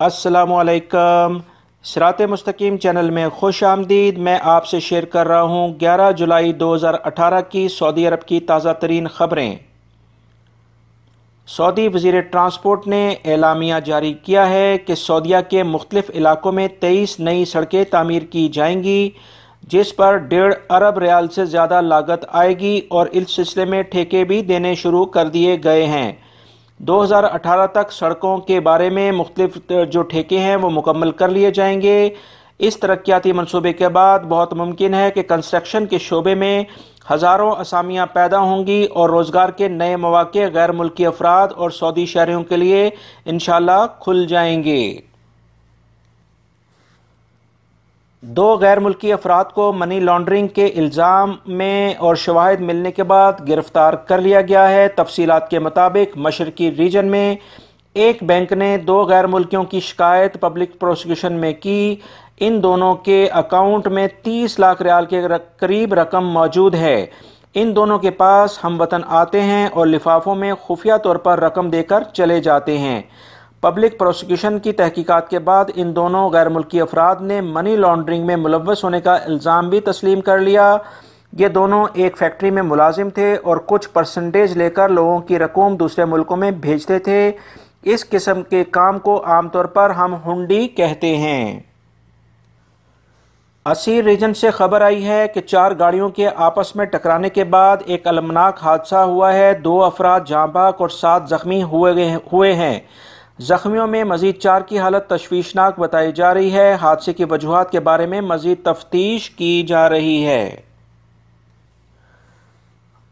السلام علیکم۔ صراط مستقیم چینل میں خوش آمدید۔ میں آپ سے شیئر کر رہا ہوں 11 جولائی 2018 کی سعودی عرب کی تازہ ترین خبریں۔ سعودی وزیر ٹرانسپورٹ نے اعلامیہ جاری کیا ہے کہ سعودیہ کے مختلف علاقوں میں 23 نئی سڑکیں تعمیر کی جائیں گی، جس پر 1.5 ارب ریال سے زیادہ لاگت آئے گی، اور اس سلسلے میں ٹھیکے بھی دینے شروع کر دیے گئے ہیں۔ 2018 تک سڑکوں کے بارے میں مختلف جو ٹھیکے ہیں وہ مکمل کر لیے جائیں گے۔ اس ترقیاتی منصوبے کے بعد بہت ممکن ہے کہ کنسٹرکشن کے شعبے میں ہزاروں اسامیاں پیدا ہوں گی اور روزگار کے نئے مواقع غیر ملکی افراد اور سعودی شہریوں کے لیے انشاءاللہ کھل جائیں گے۔ 2 غیر ملکی افراد کو منی لانڈرنگ کے الزام میں اور شواہد ملنے کے بعد گرفتار کر لیا گیا ہے۔ تفصیلات کے مطابق مشرقی ریجن میں ایک بینک نے 2 غیر ملکیوں کی شکایت پبلک پروسیکیوشن میں کی۔ ان دونوں کے اکاؤنٹ میں 30 لاکھ ریال کے قریب رقم موجود ہے۔ ان دونوں کے پاس ہم وطن آتے ہیں اور لفافوں میں خفیہ طور پر رقم دے کر چلے جاتے ہیں۔ پبلک پروسیکیوشن کی تحقیقات کے بعد ان دونوں غیر ملکی افراد نے منی لانڈرنگ میں ملوث ہونے کا الزام بھی تسلیم کر لیا۔ یہ دونوں ایک فیکٹری میں ملازم تھے اور کچھ پرسنٹیج لے کر لوگوں کی رقم دوسرے ملکوں میں بھیجتے تھے۔ اس قسم کے کام کو عام طور پر ہم ہنڈی کہتے ہیں۔ اسیر ریجن سے خبر آئی ہے کہ 4 گاڑیوں کے آپس میں ٹکرانے کے بعد ایک المناک حادثہ ہوا ہے۔ 2 افراد جاں بحق اور 7 زخمی ہوئے ہیں۔ زخمیوں میں مزید 4 کی حالت تشویشناک بتائی جا رہی ہے۔ حادثے کی وجوہات کے بارے میں مزید تفتیش کی جا رہی ہے۔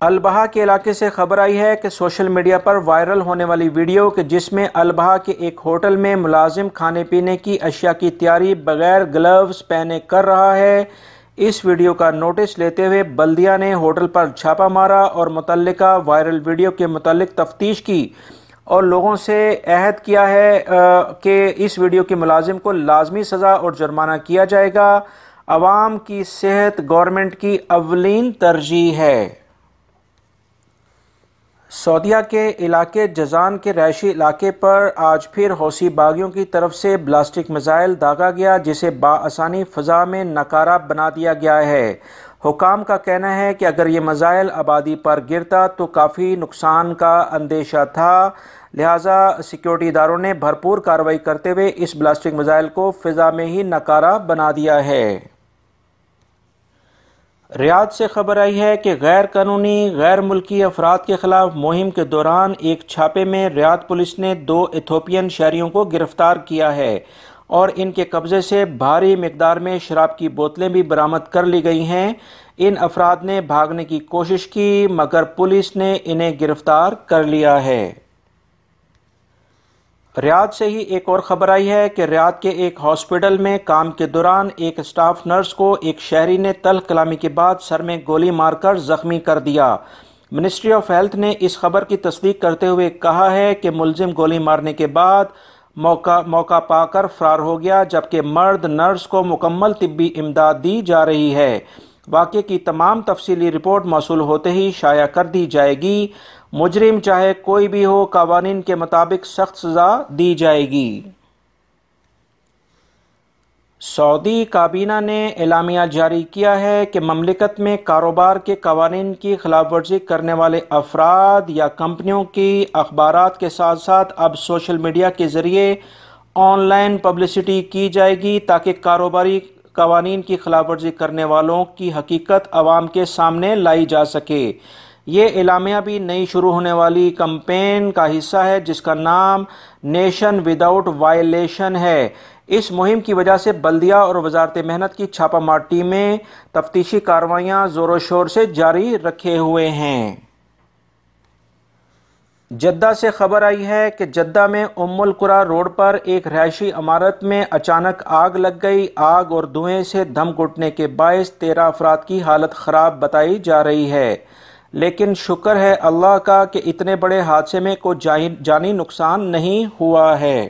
البہا کے علاقے سے خبر آئی ہے کہ سوشل میڈیا پر وائرل ہونے والی ویڈیو کہ جس میں البہا کے ایک ہوٹل میں ملازم کھانے پینے کی اشیاء کی تیاری بغیر گلوز پہنے کر رہا ہے، اس ویڈیو کا نوٹس لیتے ہوئے بلدیہ نے ہوٹل پر چھاپا مارا اور متعلقہ وائرل ویڈیو کے متعلق تفتیش کی اور لوگوں سے عہد کیا ہے کہ اس ویڈیو کے ملازم کو لازمی سزا اور جرمانہ کیا جائے گا۔ عوام کی صحت گورنمنٹ کی اولین ترجیح ہے۔ سعودیہ کے علاقے جازان کے رہائشی علاقے پر آج پھر حوثی باغیوں کی طرف سے بلاسٹک میزائل داغا گیا، جسے بآسانی فضا میں ناکارہ بنا دیا گیا ہے۔ حکام کا کہنا ہے کہ اگر یہ میزائل آبادی پر گرتا تو کافی نقصان کا اندیشہ تھا، لہٰذا سیکیورٹی اداروں نے بھرپور کارروائی کرتے ہوئے اس بلاسٹک میزائل کو فضا میں ہی ناکارہ بنا دیا ہے۔ ریاض سے خبر آئی ہے کہ غیر قانونی غیر ملکی افراد کے خلاف مہم کے دوران ایک چھاپے میں ریاض پولیس نے 2 ایتھوپین شہریوں کو گرفتار کیا ہے اور ان کے قبضے سے بھاری مقدار میں شراب کی بوتلیں بھی برآمد کر لی گئی ہیں۔ ان افراد نے بھاگنے کی کوشش کی مگر پولیس نے انہیں گرفتار کر لیا ہے۔ ریاض سے ہی ایک اور خبر آئی ہے کہ ریاض کے ایک ہاسپٹل میں کام کے دوران ایک اسٹاف نرس کو ایک شہری نے تلخ کلامی کے بعد سر میں گولی مار کر زخمی کر دیا۔ منسٹری آف ہیلتھ نے اس خبر کی تصدیق کرتے ہوئے کہا ہے کہ ملزم گولی مارنے کے بعد موقع پا کر فرار ہو گیا، جبکہ مرد نرس کو مکمل طبی امداد دی جا رہی ہے۔ واقعے کی تمام تفصیلی رپورٹ موصول ہوتے ہی شائع کر دی جائے گی۔ مجرم چاہے کوئی بھی ہو، قوانین کے مطابق سخت سزا دی جائے گی۔ سعودی کابینہ نے اعلامیہ جاری کیا ہے کہ مملکت میں کاروبار کے قوانین کی خلاف ورزی کرنے والے افراد یا کمپنیوں کی اخبارات کے ساتھ ساتھ اب سوشل میڈیا کے ذریعے آن لائن پبلسٹی کی جائے گی تاکہ کاروباری قوانین کی خلاف ورزی کرنے والوں کی حقیقت عوام کے سامنے لائی جا سکے۔ یہ اعلامیہ بھی نئی شروع ہونے والی کمپین کا حصہ ہے جس کا نام نیشن وداؤٹ وائلیشن ہے۔ اس مہم کی وجہ سے بلدیہ اور وزارت محنت کی چھاپہ مار ٹیمیں تفتیشی کارروائیاں زور و شور سے جاری رکھے ہوئے ہیں۔ جدہ سے خبر آئی ہے کہ جدہ میں القرا روڈ پر ایک رہائشی عمارت میں اچانک آگ لگ گئی۔ آگ اور دھوئیں سے دم گھٹنے کے باعث 13 افراد کی حالت خراب بتائی جا رہی ہے، لیکن شکر ہے اللہ کا کہ اتنے بڑے حادثے میں کوئی جانی نقصان نہیں ہوا ہے۔